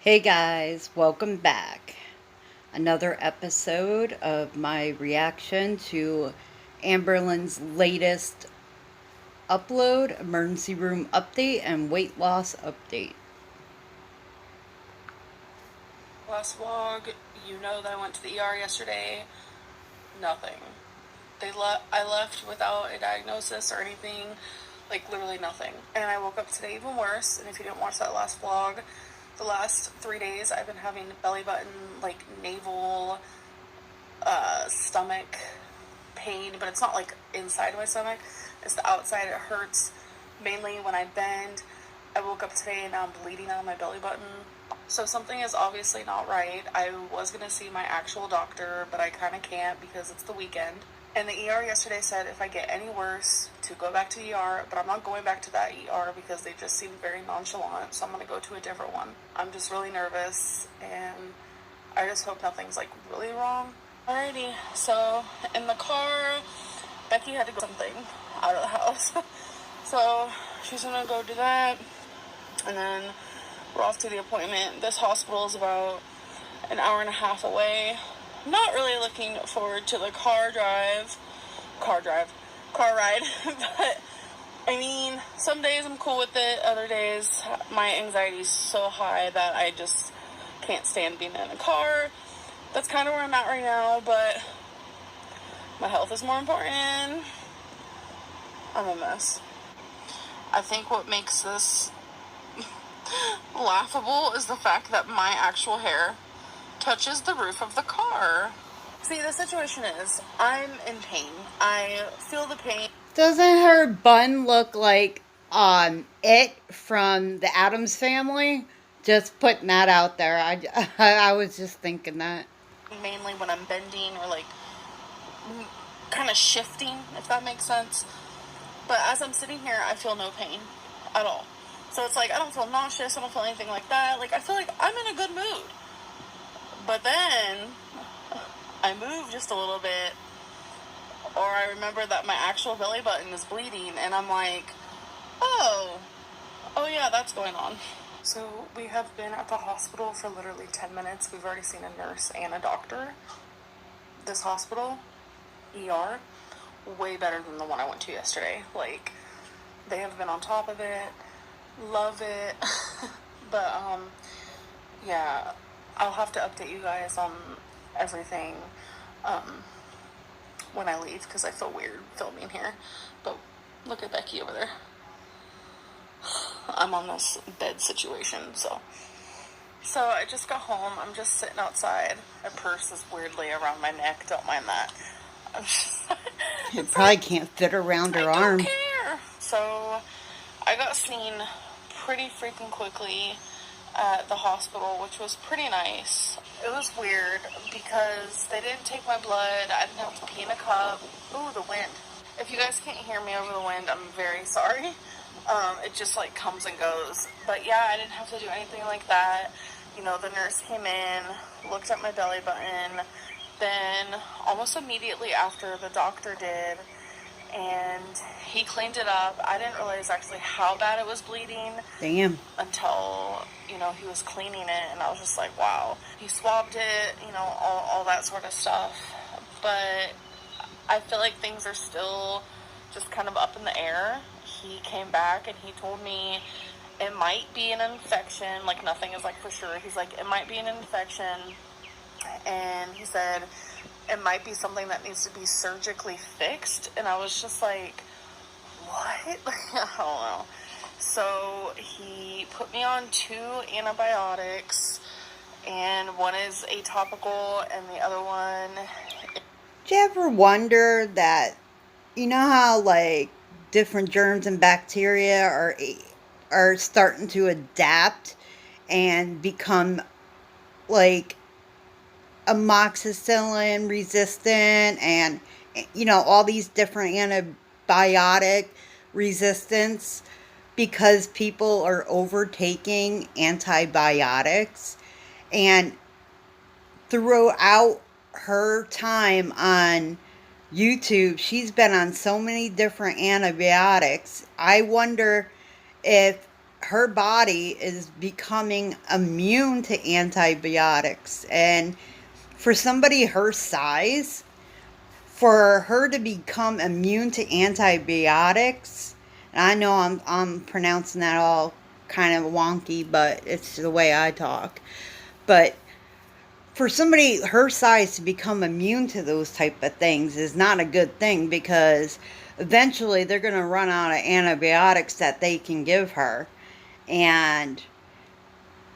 Hey guys, welcome back. Another episode of my reaction to Amberlynn's latest upload, emergency room update, and weight loss update. Last vlog, you know that I went to the ER yesterday. Nothing. I left without a diagnosis or anything, like literally nothing. And I woke up today even worse. And if you didn't watch that last vlog, the last 3 days I've been having belly button, like navel, stomach pain, but it's not like inside my stomach. It's the outside. It hurts mainly when I bend. I woke up today and now I'm bleeding out of my belly button. So something is obviously not right. I was going to see my actual doctor, but I kind of can't because it's the weekend. And the ER yesterday said if I get any worse to go back to ER, but I'm not going back to that ER because they just seem very nonchalant, so I'm going to go to a different one. I'm just really nervous and I just hope nothing's like really wrong. Alrighty, so in the car, Becky had to go something out of the house. So she's gonna go do that, and then we're off to the appointment. This hospital is about an hour and a half away. I'm not really looking forward to the car ride, but I mean, some days I'm cool with it, other days my anxiety is so high that I just can't stand being in a car. That's kind of where I'm at right now, but my health is more important. I'm a mess. I think what makes this laughable is the fact that my actual hair touches the roof of the car. See, the situation is, I'm in pain. I feel the pain. Doesn't her bun look like it from the Addams Family? Just putting that out there. I was just thinking that. Mainly when I'm bending or like kind of shifting, if that makes sense. But as I'm sitting here, I feel no pain at all. So it's like, I don't feel nauseous, I don't feel anything like that. Like, I feel like I'm in a good mood. But then, I move just a little bit, or I remember that my actual belly button is bleeding, and I'm like, oh yeah, that's going on. So we have been at the hospital for literally 10 minutes. We've already seen a nurse and a doctor. This hospital, ER, way better than the one I went to yesterday. Like, they have been on top of it. Love it. But, yeah, I'll have to update you guys on everything, when I leave, because I feel weird filming here. But look at Becky over there. I'm on this bed situation, so I just got home. I'm just sitting outside. My purse is weirdly around my neck. Don't mind that. It probably can't fit around her I arm. don't care. So I got seen pretty freaking quickly at the hospital, which was pretty nice. It was weird because they didn't take my blood. I didn't have to pee in a cup. Ooh, the wind. If you guys can't hear me over the wind, I'm very sorry. It just like comes and goes. But yeah, I didn't have to do anything like that. You know, the nurse came in, looked at my belly button, then almost immediately after the doctor did, and he cleaned it up. I didn't realize actually how bad it was bleeding. Damn. Until, you know, he was cleaning it, and I was just like, wow. He swabbed it, you know, all that sort of stuff. But I feel like things are still just kind of up in the air. He came back and he told me it might be an infection. Like, nothing is like for sure. He's like, it might be an infection. And he said it might be something that needs to be surgically fixed. And I was just like, what? I don't know. So he put me on 2 antibiotics, and one is atopical and the other one. Do you ever wonder that, you know how like different germs and bacteria are starting to adapt and become like amoxicillin resistant and all these different antibiotic resistance because people are overtaking antibiotics. And throughout her time on YouTube, she's been on so many different antibiotics. I wonder if her body is becoming immune to antibiotics. And for somebody her size, for her to become immune to antibiotics, and I know I'm pronouncing that all kind of wonky, but it's the way I talk. But for somebody her size to become immune to those type of things is not a good thing, because eventually they're going to run out of antibiotics that they can give her. And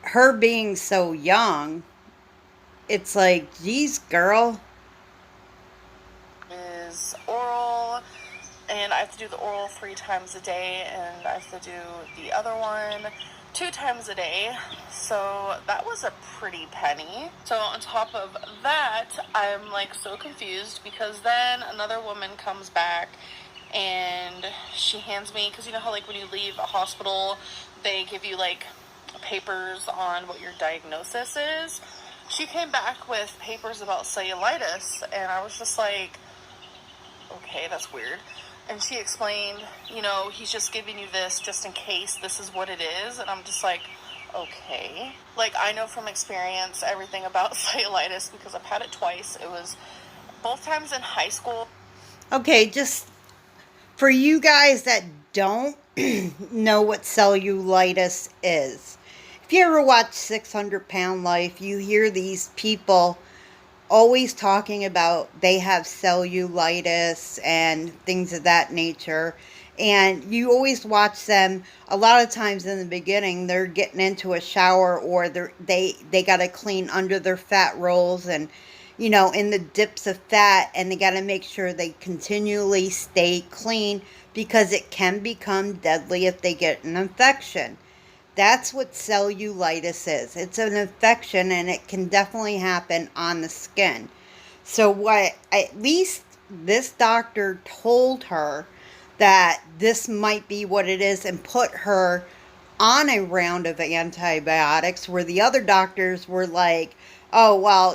her being so young, it's like, geez, girl. Is oral, and I have to do the oral 3 times a day, and I have to do the other one 2 times a day. So that was a pretty penny. So on top of that, I'm like so confused, because then another woman comes back and she hands me, because you know how like when you leave a hospital they give you like papers on what your diagnosis is. She came back with papers about cellulitis, and I was just like, okay, that's weird. And she explained, you know, he's just giving you this just in case this is what it is. And I'm just like, okay. Like, I know from experience everything about cellulitis, because I've had it twice. It was both times in high school. Okay, just for you guys that don't know what cellulitis is, if you ever watch 600-Pound Life, you hear these people always talking about they have cellulitis and things of that nature. And you always watch them, a lot of times in the beginning, they're getting into a shower, or they got to clean under their fat rolls, and in the dips of fat, and they got to make sure they continually stay clean, because it can become deadly if they get an infection. That's what cellulitis is. It's an infection, and it can definitely happen on the skin. So what at least this doctor told her, that this might be what it is, and put her on a round of antibiotics, where the other doctors were like, oh, well,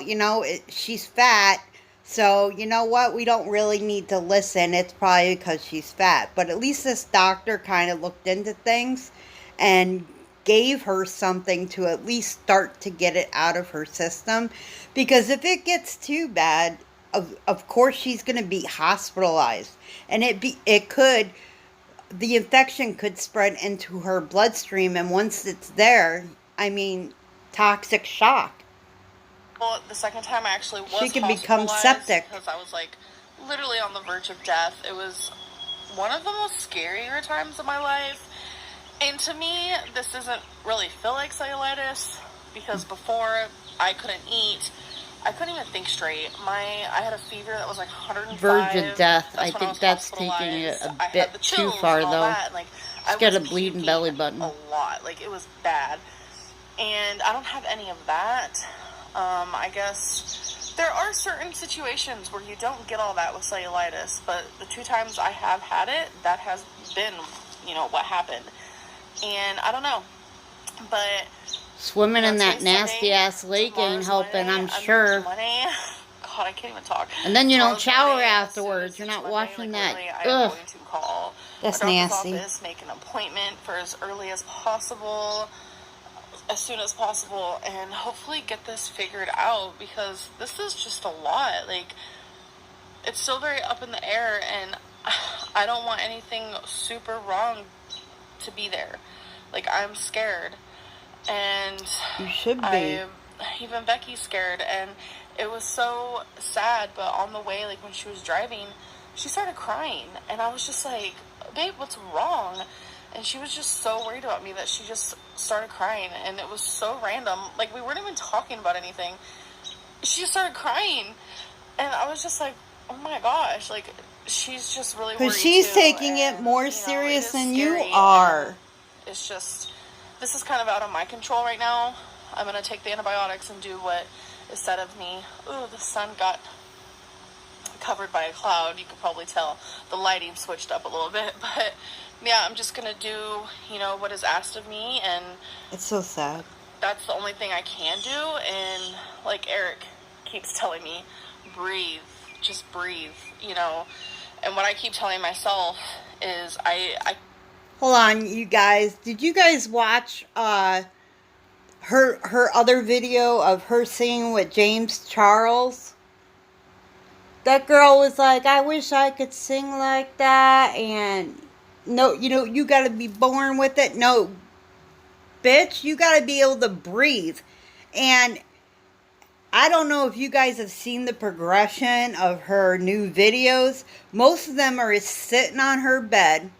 she's fat, so you know what, we don't really need to listen, it's probably because she's fat. But at least this doctor kind of looked into things and gave her something to at least start to get it out of her system. Because if it gets too bad, of course she's going to be hospitalized, and the infection could spread into her bloodstream, and once it's there, I mean, toxic shock. Well, the second time I actually was She can become septic, because I was like literally on the verge of death. It was one of the most scarier times of my life. And to me, this doesn't really feel like cellulitis, because before I couldn't eat. I couldn't even think straight. I had a fever that was like 105. verge of death. I think that's taking it a bit too far, though. Like, She's got a bleeding belly button. A lot. Like, it was bad. And I don't have any of that. I guess there are certain situations where you don't get all that with cellulitis, but the 2 times I have had it, that has been, what happened. And I don't know. But swimming in that nasty ass lake ain't helping, I'm sure. God, I can't even talk. And then you don't shower afterwards. You're not washing that. Ugh. I'm going to call that's my nasty. doctor's office, make an appointment for as early as possible, as soon as possible, and hopefully get this figured out, because this is just a lot. Like, it's still very up in the air, and I don't want anything super wrong to be there. Like, I'm scared. And you should be. Even Becky's scared, and it was so sad. But on the way, like when she was driving, she started crying, and I was just like, babe, what's wrong? And she was just so worried about me that she just started crying, and it was so random. Like, we weren't even talking about anything. She just started crying, and I was just like, oh my gosh, like, she's just really worried. Because she's taking it more serious than you are. It's just, this is kind of out of my control right now. I'm going to take the antibiotics and do what is said of me. Ooh, the sun got covered by a cloud. You could probably tell the lighting switched up a little bit. But, yeah, I'm just going to do, what is asked of me. And it's so sad. That's the only thing I can do. And, like Eric keeps telling me, breathe. Just breathe, And what I keep telling myself is I Hold on, you guys. Did you guys watch her other video of her singing with James Charles? That girl was like, I wish I could sing like that, and no, you gotta be born with it. No, bitch, you gotta be able to breathe. And I don't know if you guys have seen the progression of her new videos. Most of them are sitting on her bed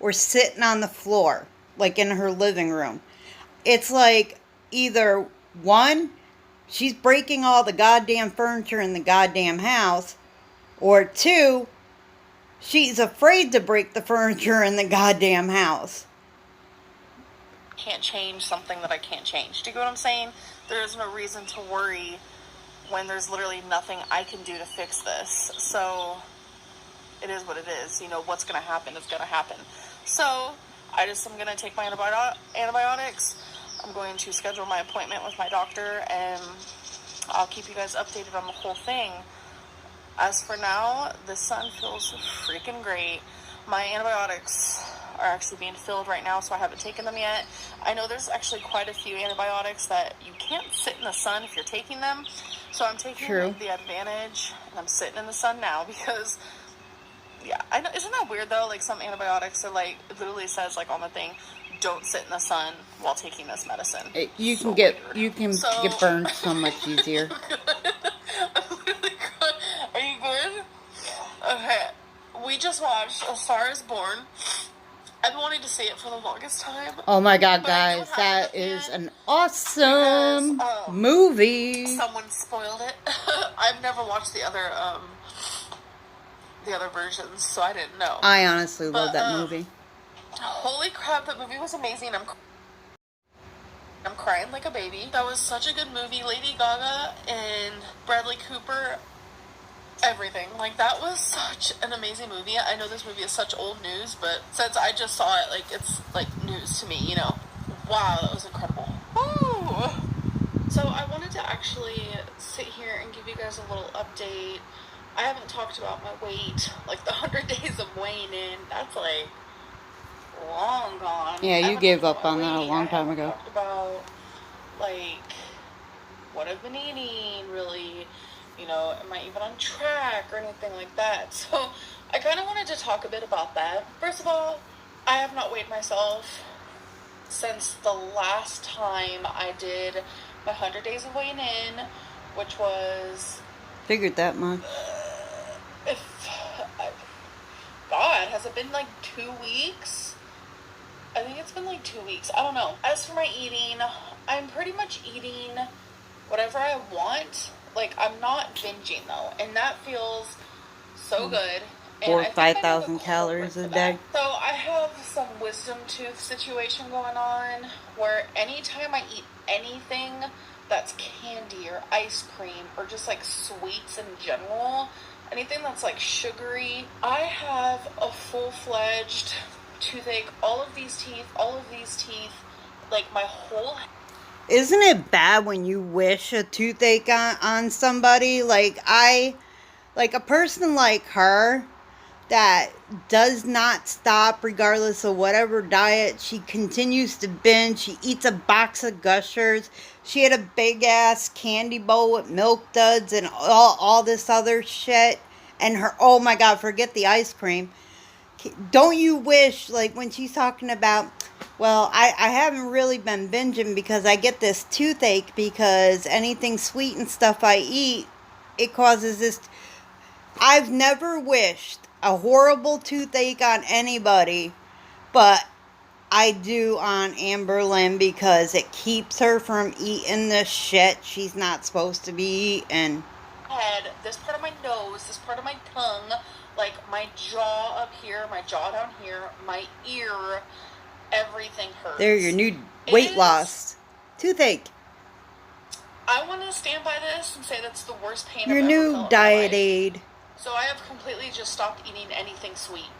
or sitting on the floor, like in her living room. It's like either one, she's breaking all the goddamn furniture in the goddamn house, or two, she's afraid to break the furniture in the goddamn house. Can't change something that I can't change. Do you get what I'm saying? There's no reason to worry when there's literally nothing I can do to fix this. So it is what it is. You know, what's going to happen is going to happen. So I'm going to take my antibiotics. I'm going to schedule my appointment with my doctor, and I'll keep you guys updated on the whole thing. As for now, the sun feels freaking great. My antibiotics are actually being filled right now, so I haven't taken them yet. I know there's actually quite a few antibiotics that you can't sit in the sun if you're taking them. So I'm taking the advantage, and I'm sitting in the sun now because, yeah, I know. Isn't that weird though? Like some antibiotics are like, it literally says like on the thing, don't sit in the sun while taking this medicine. You can get burned so much easier. I'm really good. Are you good? Okay. We just watched A Star Is Born. I've been wanting to see it for the longest time. Oh my god, guys, that is an awesome movie. Someone spoiled it. I've never watched the other versions, so I didn't know. I honestly love that movie. Holy crap, that movie was amazing. I'm crying like a baby. That was such a good movie. Lady Gaga and Bradley Cooper, everything. Like, that was such an amazing movie. I know this movie is such old news, but since I just saw it, like, it's like news to me, you know. Wow, that was incredible. Woo! So I wanted to actually sit here and give you guys a little update. I haven't talked about my weight, like the 100 days of weighing in. That's like long gone. Yeah, you gave up on that a long time ago. Talked about like what I've been eating, really, you know, am I even on track or anything like that. So I kind of wanted to talk a bit about that. First of all, I have not weighed myself since the last time I did my 100 days of weighing in, which was... Figured that much. God, has it been like 2 weeks? I think it's been like 2 weeks. I don't know. As for my eating, I'm pretty much eating whatever I want. Like, I'm not binging though, and that feels so good. 4,000 or 5,000 calories a day. So I have some wisdom tooth situation going on where anytime I eat anything that's candy or ice cream or just like sweets in general, anything that's like sugary, I have a full-fledged toothache. All of these teeth, like my whole... Isn't it bad when you wish a toothache on somebody? Like a person like her that does not stop regardless of whatever diet. She continues to binge. She eats a box of Gushers. She had a big ass candy bowl with Milk Duds and all this other shit. And her, oh my god, forget the ice cream. Don't you wish, like when she's talking about, well, I haven't really been binging because I get this toothache because anything sweet and stuff I eat, it causes this. I've never wished a horrible toothache on anybody, but I do on Amberlynn because it keeps her from eating the shit she's not supposed to be eating. Head, this part of my nose, this part of my tongue, like my jaw up here, my jaw down here, my ear, everything hurts. There, your new weight loss. Toothache. I want to stand by this and say that's the worst pain your I've ever felt. Your new diet aid. So I have completely just stopped eating anything sweet.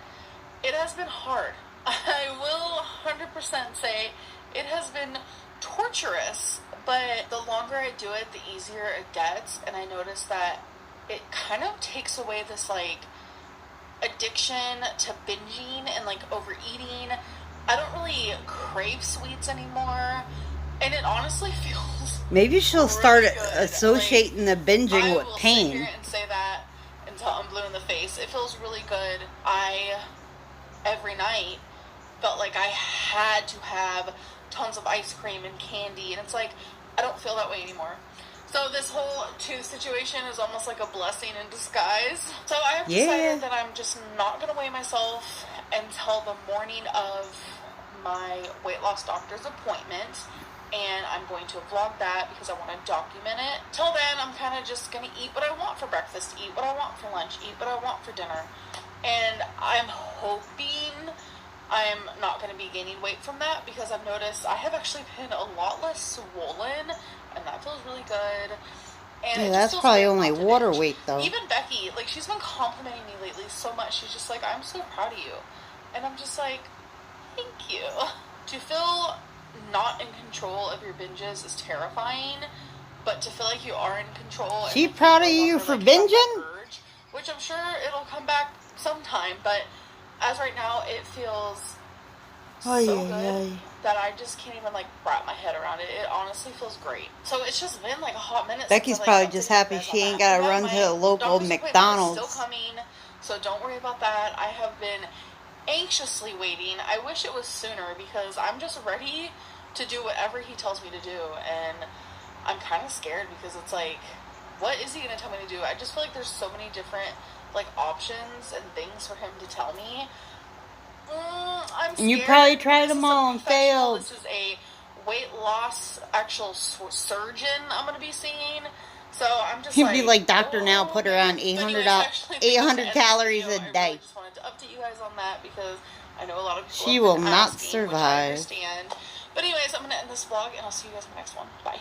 It has been hard. I will 100% say it has been torturous, but the longer I do it, the easier it gets, and I notice that it kind of takes away this, like, addiction to binging and, like, overeating, I don't really crave sweets anymore, and it honestly feels Maybe she'll start really good. Like, associating the binging I with will sit here pain. and say that until I'm blue in the face. It feels really good. I, every night, felt like I had to have tons of ice cream and candy, and it's like, I don't feel that way anymore. So this whole tooth situation is almost like a blessing in disguise. So I have Yeah. decided that I'm just not going to weigh myself until the morning of my weight loss doctor's appointment, and I'm going to vlog that because I want to document it. Till then, I'm kind of just going to eat what I want for breakfast, eat what I want for lunch, eat what I want for dinner. And I'm hoping I'm not going to be gaining weight from that, because I've noticed I have actually been a lot less swollen, and that feels really good. And Yeah, it just that's feels probably good only not to water binge. weight, though. Even Becky, like, she's been complimenting me lately so much. She's just like, I'm so proud of you. And I'm just like, thank you. To feel not in control of your binges is terrifying, but to feel like you are in control, and She like, proud of no you longer, for like, have that binging? urge, which I'm sure it'll come back sometime, but as right now, it feels so good that I just can't even, like, wrap my head around it. It honestly feels great. So it's just been like a hot minute Becky's since I, like, probably just updated you happy guys she on ain't that. got But to yeah, run to my a local doctor's appointment is still McDonald's. coming, so don't worry about that. I have been anxiously waiting. I wish it was sooner, because I'm just ready to do whatever he tells me to do, and I'm kind of scared because it's like, what is he going to tell me to do? I just feel like there's so many different, like, options and things for him to tell me. I'm And you probably scared. tried This them is a all and professional. failed. This is a weight loss actual surgeon I'm going to be seeing. So I'm just You'd be like, like, Doctor, now oh put her man. on But 800, anyways, I actually think I'm going to end this calories video. a I really day. just wanted to update you guys on that, because I know a lot of people She have will been not asking, which I survive. understand. But anyways, I'm going to end this vlog, and I'll see you guys in the next one. Bye.